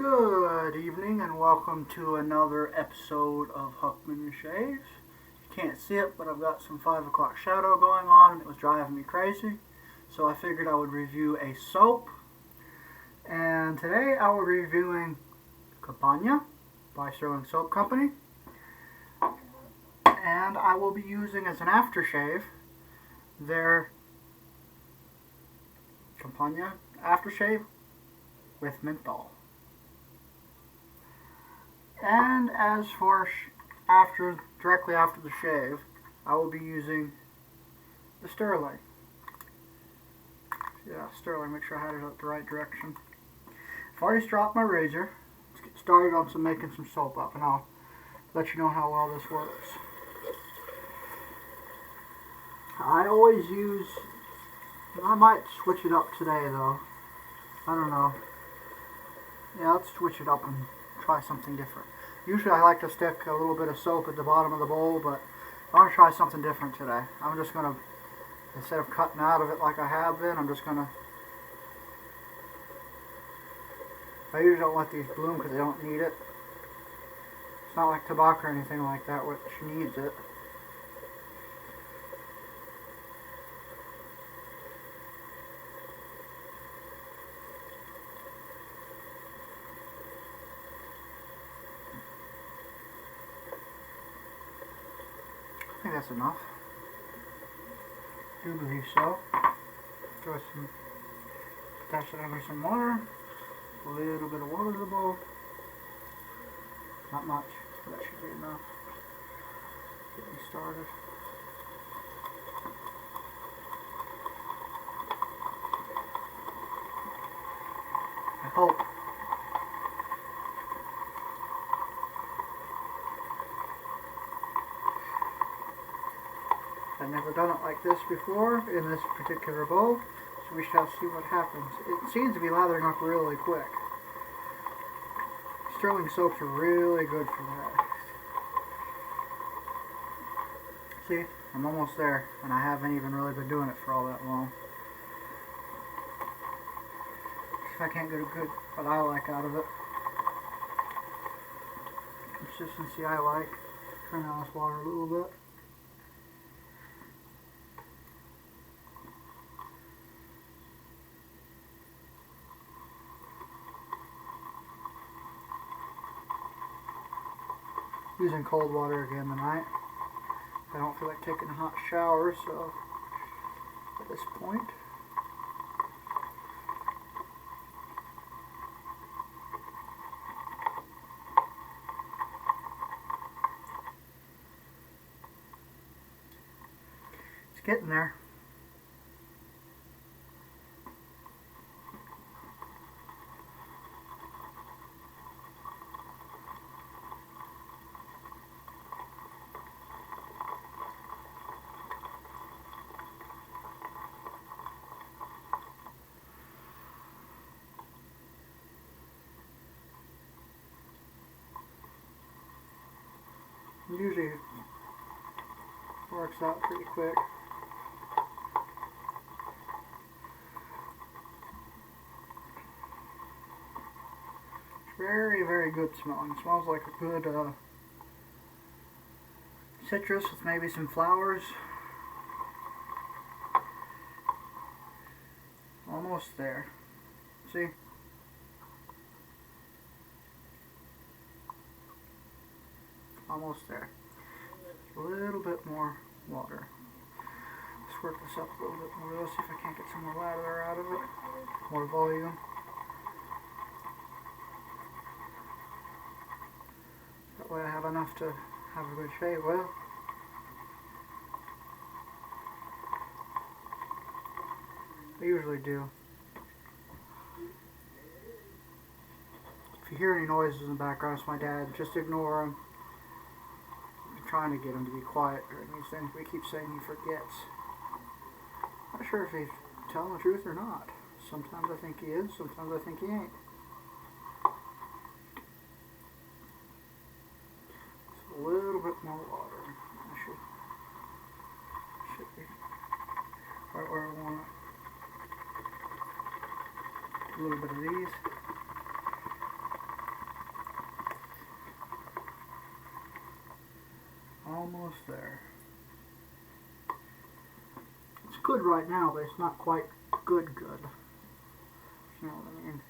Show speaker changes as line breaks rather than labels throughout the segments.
Good evening and welcome to another episode of Hukman Shaves. You can't see it, but I've got some 5 o'clock shadow going on and it was driving me crazy. So I figured I would review a soap. And today I will be reviewing Campania by Stirling Soap Company. And I will be using as an aftershave their Campania aftershave with menthol. And as for directly after the shave, I will be using the Stirling. Yeah, Stirling, make sure I had it up the right direction. I've already stropped my razor. Let's get started on making some soap up, and I'll let you know how well this works. I always use, I might switch it up today though. I don't know. Yeah, let's switch it up and try something different. Usually I like to stick a little bit of soap at the bottom of the bowl, but I want to try something different today. I'm just going to, instead of cutting out of it like I have been, I'm just going to, I usually don't let these bloom because they don't need it. It's not like tobacco or anything like that which needs it. I think that's enough. I do believe so. Throw some, dash it under some water. A little bit of water to the bowl. Not much, but that should be enough. Get me started. I hope. I've never done it like this before in this particular bowl, so we shall see what happens. It seems to be lathering up really quick. Stirling soaps are really good for that. See, I'm almost there, and I haven't even really been doing it for all that long. If I can't get a good, what I like out of it. Consistency I like. Turn down this water a little bit. Using cold water again tonight. I don't feel like taking a hot shower, so at this point. It's getting there. Usually works out pretty quick. It's very, very good smelling. It smells like a good citrus with maybe some flowers. Almost there. See? Almost there. A little bit more water. Let's work this up a little bit more. Let's see if I can't get some more lather out of it. More volume. That way I have enough to have a good shave with. I usually do. If you hear any noises in the background, it's my dad. Just ignore them. I'm trying to get him to be quiet during these things, but he keeps saying he forgets. I'm not sure if he's telling the truth or not. Sometimes I think he is, sometimes I think he ain't. So a little bit more water. I should be right where I want it. a little bit of these. almost there. It's good right now, but it's not quite good. You know what I mean?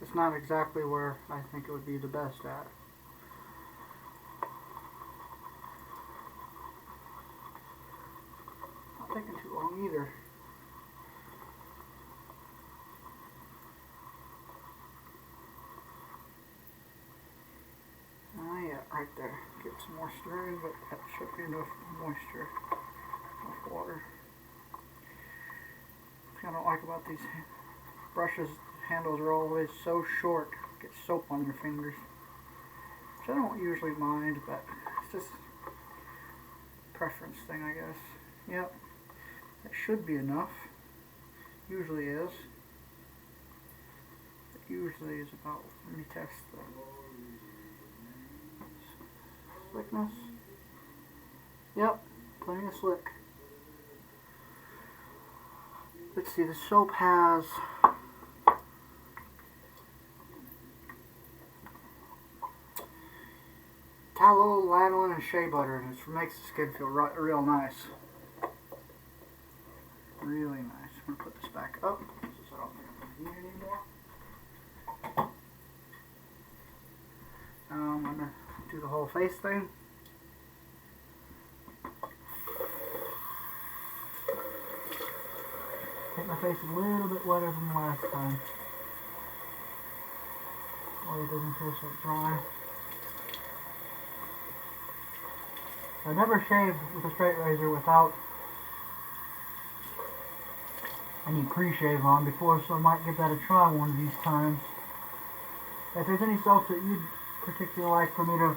It's not exactly where I think it would be the best at. Not taking too long either. Yeah, right there. Get some more stirring, but that should be enough moisture, enough water. The thing I don't like about these brushes, handles are always so short. Get soap on your fingers, which I don't usually mind, but it's just a preference thing, I guess. Yep, that should be enough. Usually is. It usually is about. Let me test the slickness. Yep, plenty of slick. Let's see, the soap has tallow, lanolin, and shea butter, and it makes the skin feel real nice. Really nice. I'm going to put this back up. This is I don't think I'm going to need anymore. Now I'm going to do the whole face thing. Make my face a little bit wetter than last time. Or it doesn't feel so dry. I never shaved with a straight razor without any pre-shave on before, so I might give that a try one of these times. If there's any soaps that you'd particularly like for me to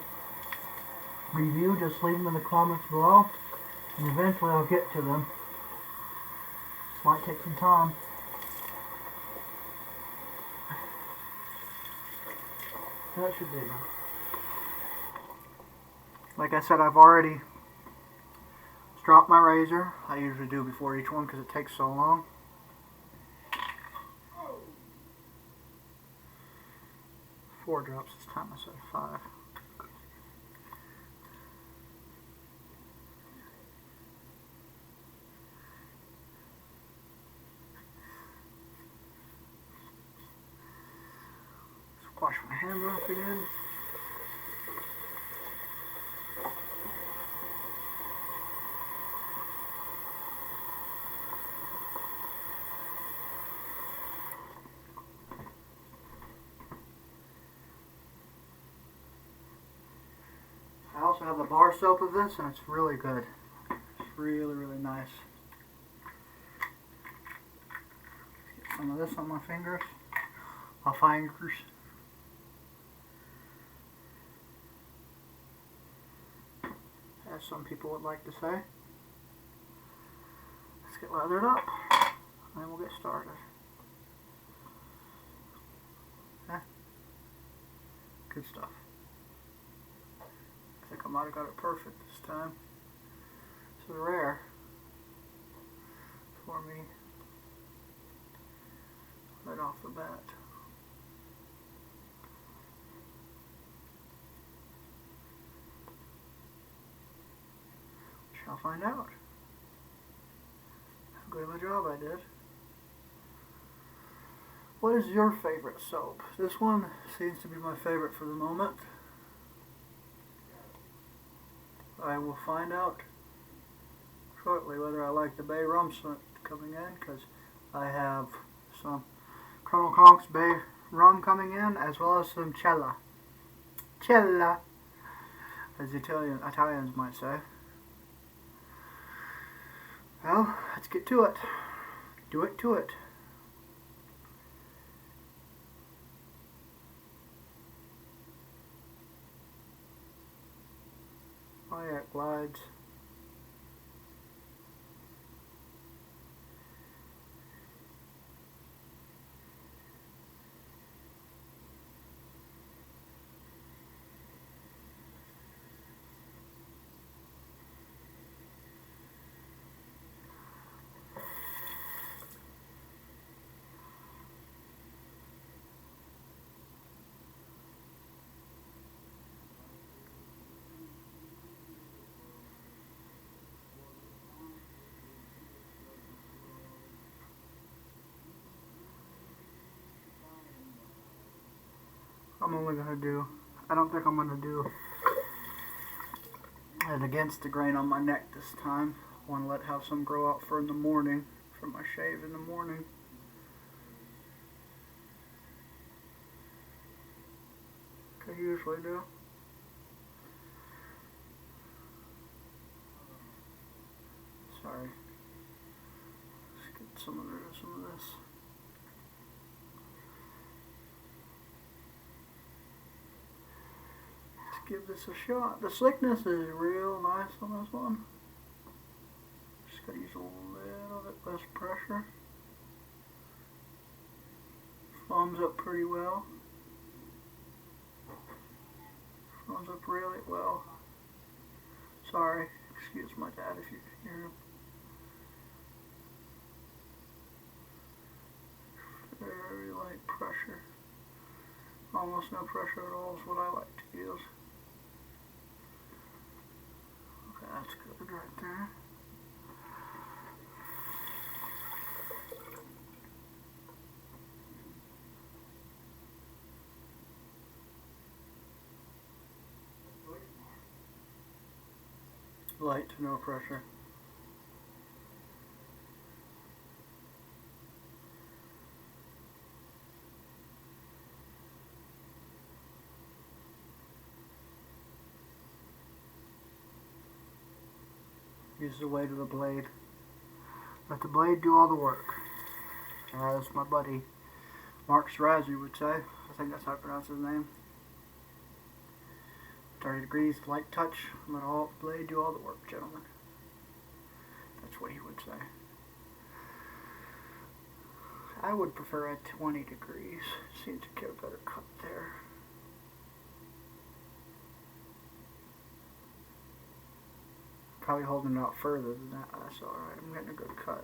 review, just leave them in the comments below, and eventually I'll get to them. This might take some time. That should be enough. Like I said, I've already stropped my razor. I usually do before each one because it takes so long. Four drops this time instead of 5. Just wash my hands off again. I also have the bar soap of this, and it's really good. It's really, really nice. Get some of this on my fingers. As some people would like to say. Let's get lathered up, and then we'll get started. Okay. Good stuff. I think I might have got it perfect this time. This is rare for me right off the bat. Shall find out how good of a job I did. What is your favorite soap? This one seems to be my favorite for the moment. I will find out shortly whether I like the Bay Rum scent coming in, because I have some Colonel Conk's Bay Rum coming in, as well as some Cella, as the Italians might say. Well, let's get to it. Do it to it. Oh yeah, it glides. I'm only going to do, I don't think I'm going to do it against the grain on my neck this time. I want to have some grow out for in the morning, for my shave in the morning. Like I usually do. Sorry. Let's get some of this. Let's give this a shot. The slickness is real nice on this one. Just gotta use a little bit less pressure. Foams up pretty well. Foams up really well. Sorry, excuse my dad if you can hear him. Very light pressure. Almost no pressure at all is what I like to use. Okay, that's good right there. Light to no pressure. Use the weight of the blade. Let the blade do all the work. As my buddy Mark Srazzi would say. I think that's how I pronounce his name. 30 degrees, light touch. Let the blade do all the work, gentlemen. That's what he would say. I would prefer at 20 degrees. Seems to get a better cut there. Probably holding it out further than that. That's alright. I'm getting a good cut.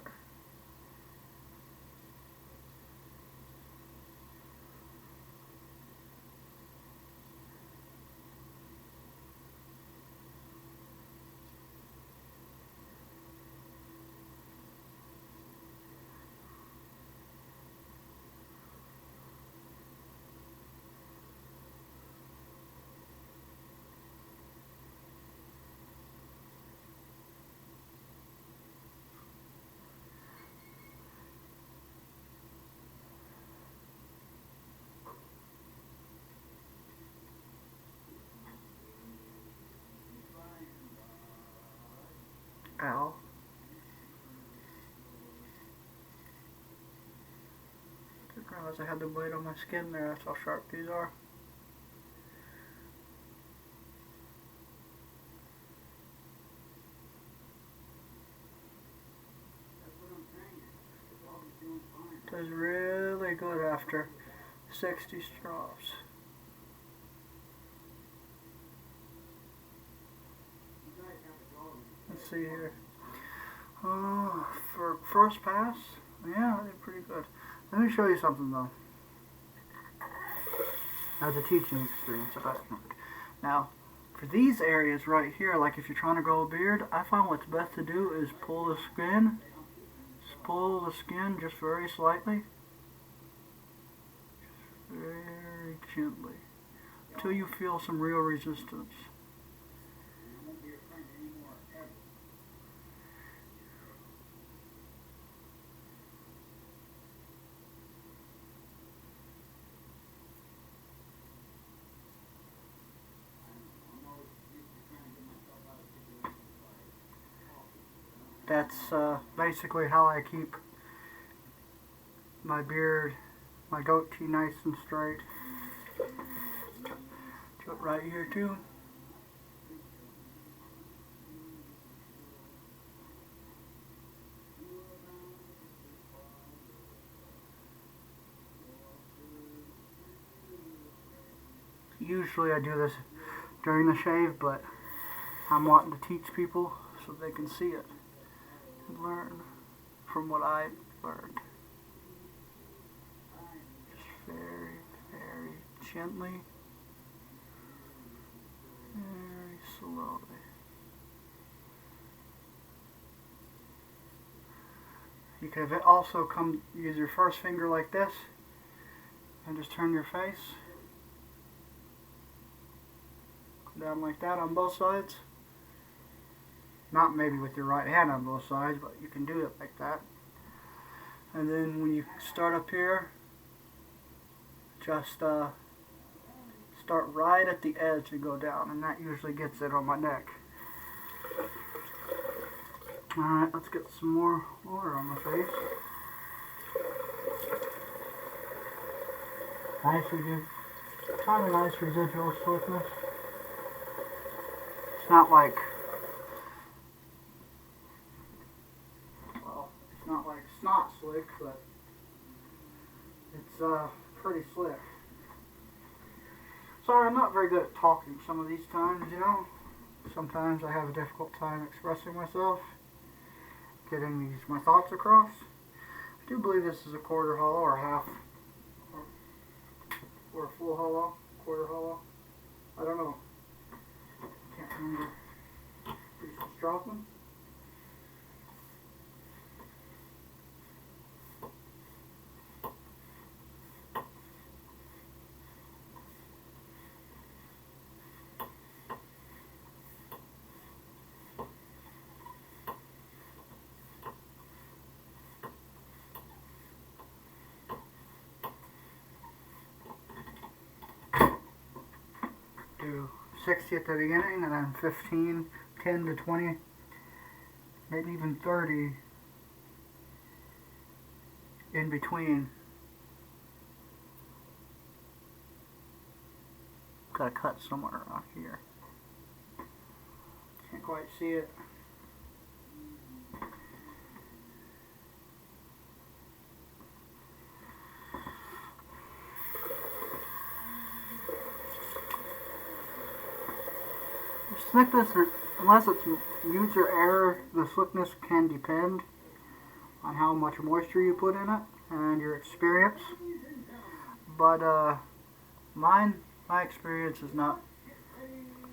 Ow. Didn't realize I had the blade on my skin there. That's how sharp these are. Does really good after 60 strops. Let's see here. For first pass, yeah, I did pretty good. Let me show you something though. As a teaching experience, if that's not. Now, for these areas right here, like if you're trying to grow a beard, I find what's best to do is pull the skin. Just pull the skin just very slightly. Just very gently. Until you feel some real resistance. That's basically how I keep my beard, my goatee nice and straight. Do it right here too. Usually I do this during the shave, but I'm wanting to teach people so they can see it and learn from what I learned. Just very, very gently, very slowly. You could also use your first finger like this and just turn your face down like that on both sides. Not maybe with your right hand on both sides, but you can do it like that. And then when you start up here, just start right at the edge and go down, and that usually gets it on my neck. Alright, let's get some more water on my face. Nice, we do kind of nice residual slickness. It's not like, well, it's not like snot slick, but it's pretty slick. Sorry, I'm not very good at talking some of these times, you know. Sometimes I have a difficult time expressing myself, getting my thoughts across. I do believe this is a quarter hollow or half, or a full hollow, quarter hollow. I don't know. Can't remember. He's just dropping. Do 60 at the beginning, and then 15, 10 to 20, maybe even 30 in between. Got to cut somewhere around here. Can't quite see it. Slickness, unless it's user error, the slickness can depend on how much moisture you put in it and your experience. But my experience is not,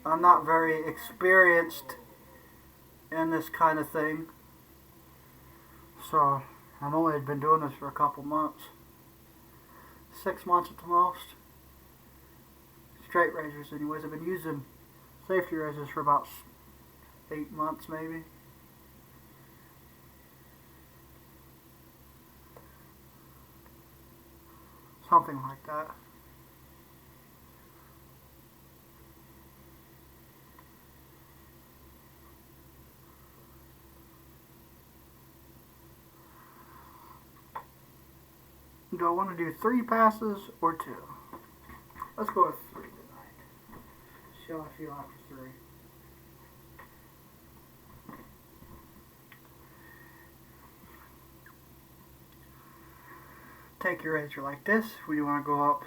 I'm not very experienced in this kind of thing. So I've only been doing this for a couple months. 6 months at the most. Straight razors anyways. I've been using safety razors for about 8 months maybe. Something like that. Do I want to do 3 passes or 2? Let's go with 3 tonight. See how I feel after 3. Take your razor like this when you want to go up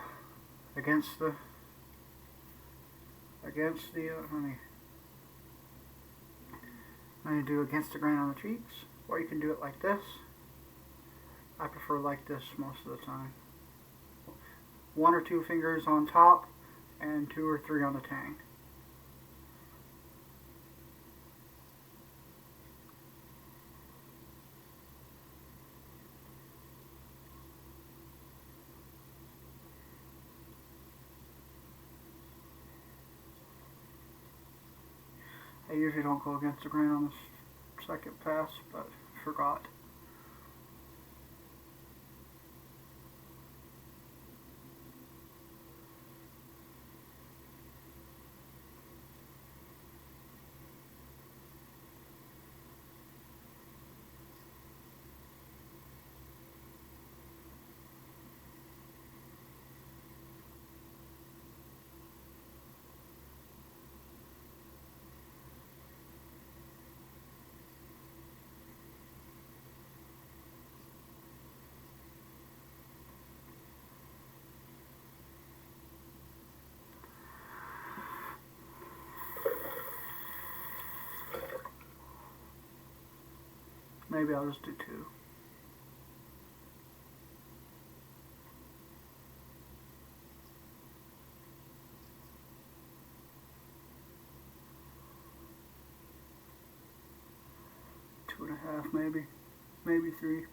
against the do against the grain on the cheeks, or you can do it like this. I prefer like this most of the time. 1 or 2 fingers on top and 2 or 3 on the tang. I usually don't go against the grain on the second pass, but forgot. Maybe I'll just do 2. Two and a half, maybe 3.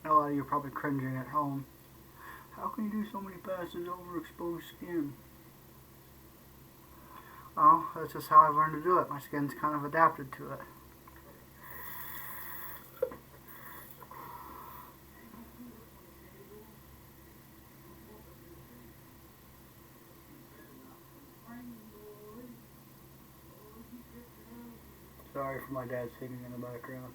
A lot of you are probably cringing at home. How can you do so many passes over exposed skin? Well, that's just how I've learned to do it. My skin's kind of adapted to it. Sorry for my dad singing in the background.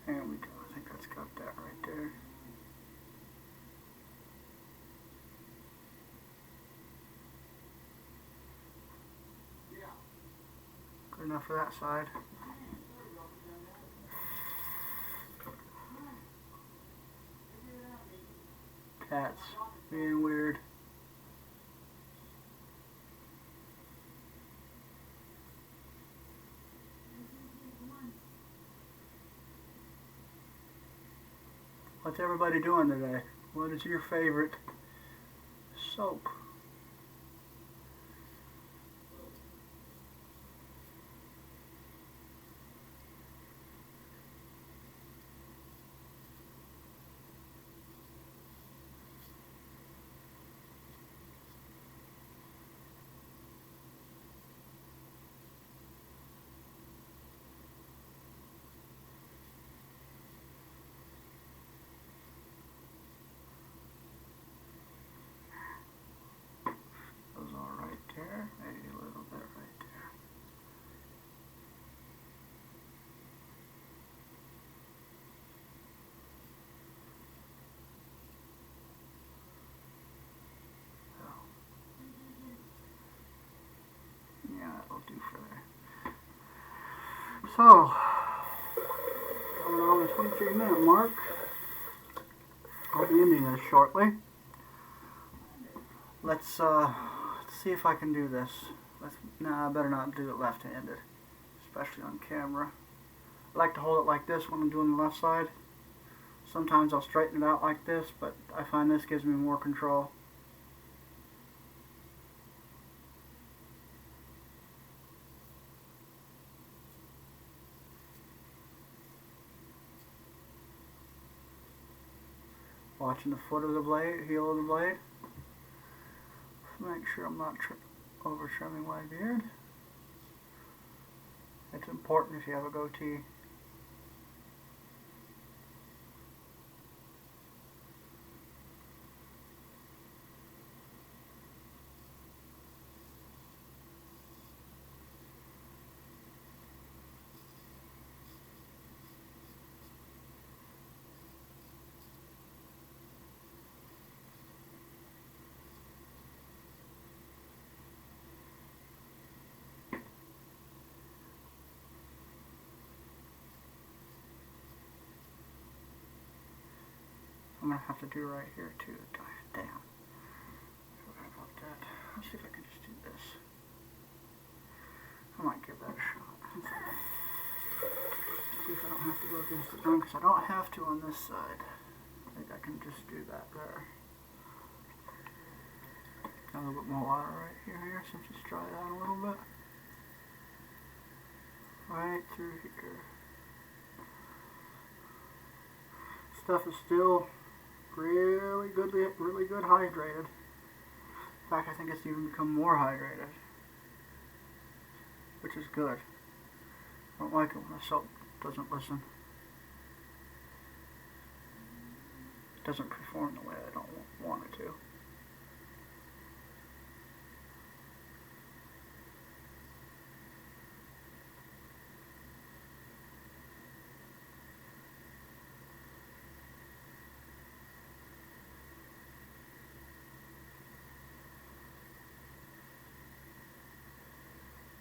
There we go. I think that's got that right there. Good enough for that side. Cats being weird. What's everybody doing today? What is your favorite soap? There, maybe a little bit right there. So, yeah, that'll do for there. So, coming on the 23-minute mark. I'll be ending this shortly. Let's see if I can do this. Nah, I better not do it left-handed, especially on camera. I like to hold it like this when I'm doing the left side. Sometimes I'll straighten it out like this, but I find this gives me more control. Watching the foot of the blade, heel of the blade. Make sure I'm not over trimming my beard. It's important if you have a goatee. I'm going to have to do right here too. Damn. Forgot about that. Let's see if I can just do this. I might give that a shot. See if I don't have to go against the grain, because I don't have to on this side. I think I can just do that there. Got a little bit more water right here, so just dry it out a little bit. Right through here. Stuff is still really good hydrated. In fact, I think it's even become more hydrated, which is good. I don't like it when the soap doesn't listen. It doesn't perform the way I don't want it to.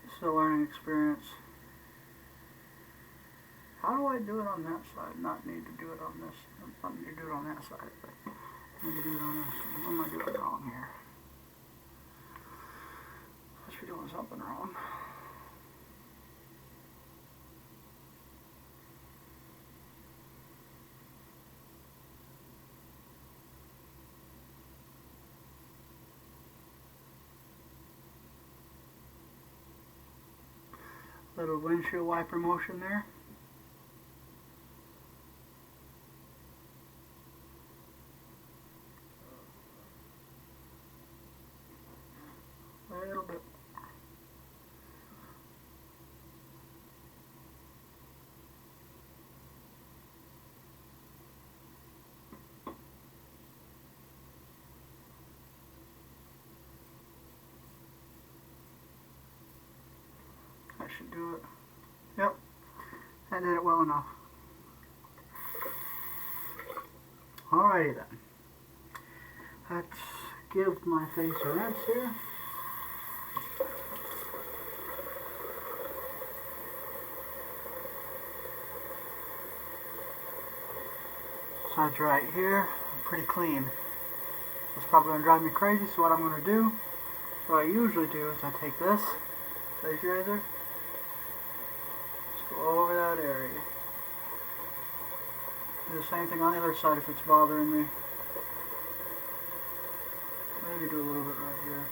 It's a learning experience. How do I do it on that side? Not need to do it on this. I need to do it on that side, but I need to do it on this. What am I doing wrong here? I must be doing something wrong. Little windshield wiper motion there. A little bit. That should do it. Yep, I did it well enough. Alrighty then. Let's give my face a rinse here. Sides right here, pretty clean. It's probably going to drive me crazy, so what I'm going to do, what I usually do is I take this face razor, just go over that area. Do the same thing on the other side if it's bothering me. Maybe do a little bit right here.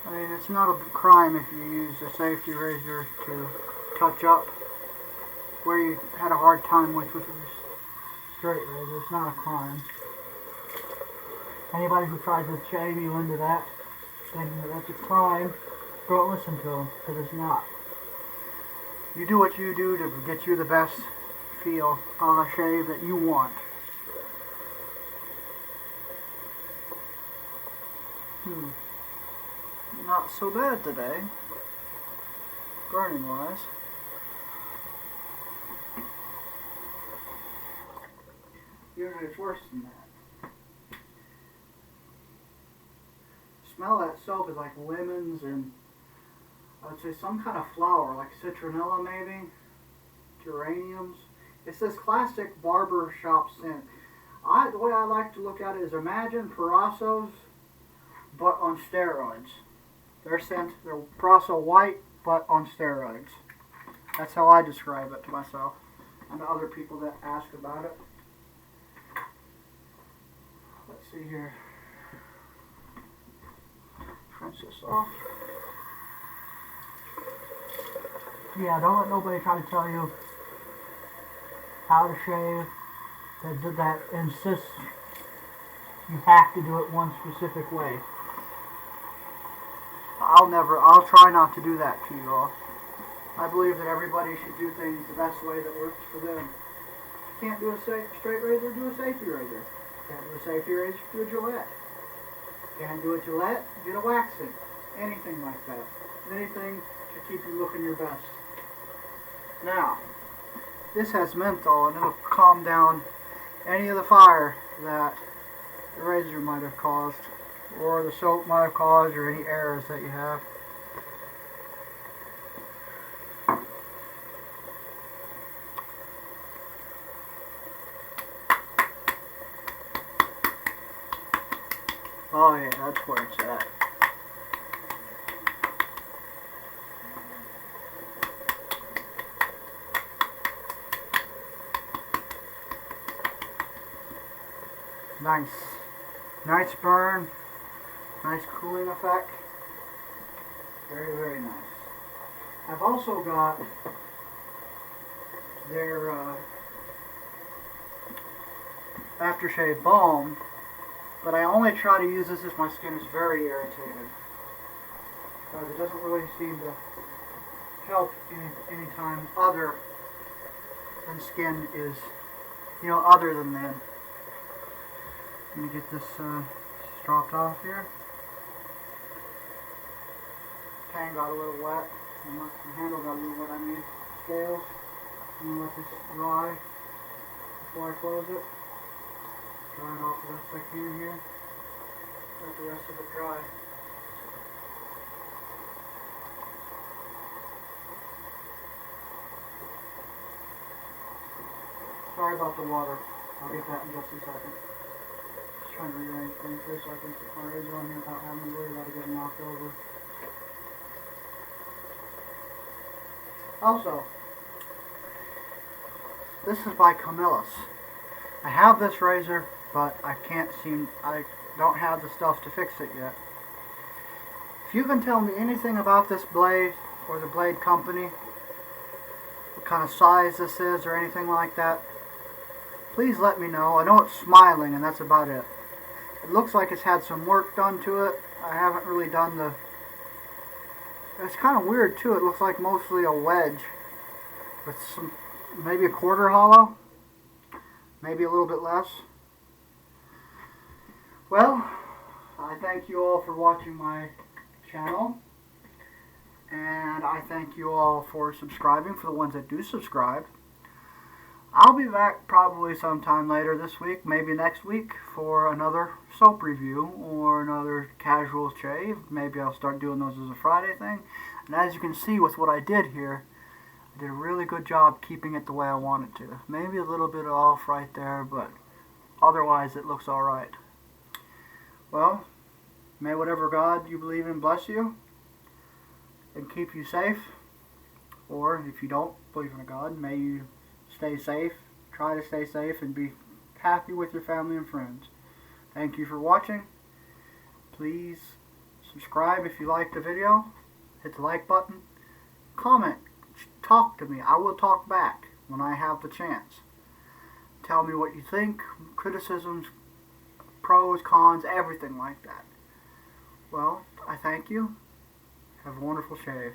I mean, it's not a crime if you use a safety razor to touch up where you had a hard time with a straight razor. It's not a crime. Anybody who tries to shame you into that, thinking that that's a crime, don't listen to them, because it's not. You do what you do to get you the best feel of a shave that you want. Not so bad today, burning wise. Usually it's worse than that. The smell of that soap is like lemons and I would say some kind of flower, like citronella maybe, geraniums. It's this classic barber shop scent. The way I like to look at it is imagine Parassos, but on steroids. They're Parasso white, but on steroids. That's how I describe it to myself and to other people that ask about it. Let's see here. Rinse this off. Yeah, don't let nobody try to tell you how to shave. That insists you have to do it one specific way. I'll try not to do that to you all. I believe that everybody should do things the best way that works for them. If you can't do a straight razor, do a safety razor. Can't do a safety razor, do a Gillette. Can't do a Gillette, get a waxing. Anything like that. Anything to keep you looking your best. Now, this has menthol and it'll calm down any of the fire that the razor might have caused, or the soap might have caused, or any errors that you have. Oh yeah, that's where it's at. Nice. Nice burn. Nice cooling effect. Very, very nice. I've also got their aftershave balm, but I only try to use this if my skin is very irritated, because it doesn't really seem to help any time other than skin is, other than then. Let me get this stropped off here. Pan got a little wet. The handle got a little wet, scales. I'm going to let this dry before I close it. Dry it off the best I can here. Let the rest of it dry. Sorry about the water. I'll get that in just a second. Just trying to rearrange things here so I can put my razor on here without having to worry about it getting knocked over. Also, This is by Camillus. I have this razor, but I don't have the stuff to fix it yet. If you can tell me anything about this blade or the blade company, what kind of size this is or anything like that, please let me know. I know it's smiling and that's about it. It looks like it's had some work done to it. I haven't really done the... It's kind of weird too. It looks like mostly a wedge with some, maybe a quarter hollow, maybe a little bit less. Well, I thank you all for watching my channel, and I thank you all for subscribing, for the ones that do subscribe. I'll be back probably sometime later this week, maybe next week, for another soap review or another casual shave. Maybe I'll start doing those as a Friday thing. And as you can see with what I did here, I did a really good job keeping it the way I want it to. Maybe a little bit off right there, but otherwise it looks alright. Well, may whatever God you believe in bless you and keep you safe. Or if you don't believe in a God, may you stay safe, try to stay safe, and be happy with your family and friends. Thank you for watching. Please subscribe if you liked the video. Hit the like button. Comment. Talk to me. I will talk back when I have the chance. Tell me what you think. Criticisms, pros, cons, everything like that. Well, I thank you. Have a wonderful shave.